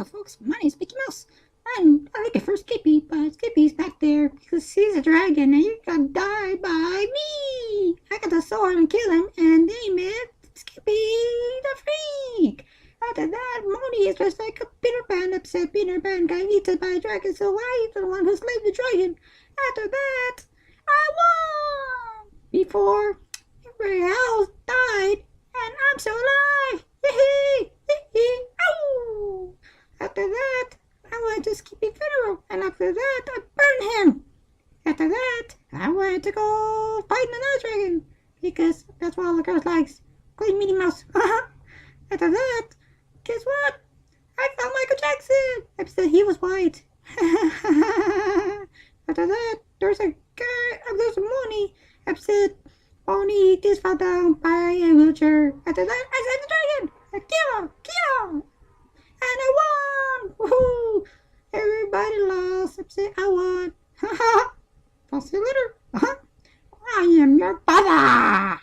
Hello, folks. My name's Mickey Mouse. I'm looking for Skippy, but Skippy's back there because he's a dragon and he got died by me. I got the sword and kill him and name it Skippy the Freak. After that, Moni is just like a Peter Pan, upset Peter Pan got eaten by a dragon, so I'm the one who slayed the dragon. After that, I won! Before everybody else died, and I'm still alive! Hee hee! Ow! After that, I went to Skippy funeral, and after that, I burned him. After that, I went to go fight another dragon, because that's what all the girls likes. Clean Minnie Mouse. After that, guess what? I found Michael Jackson, except he was white. After that, there's a Moni, except Moni just fell down by a wheelchair. After that, I saved the dragon. Kill! And I won! Woohoo! Everybody lost, except I won. Haha! I'll see you later. I am your father!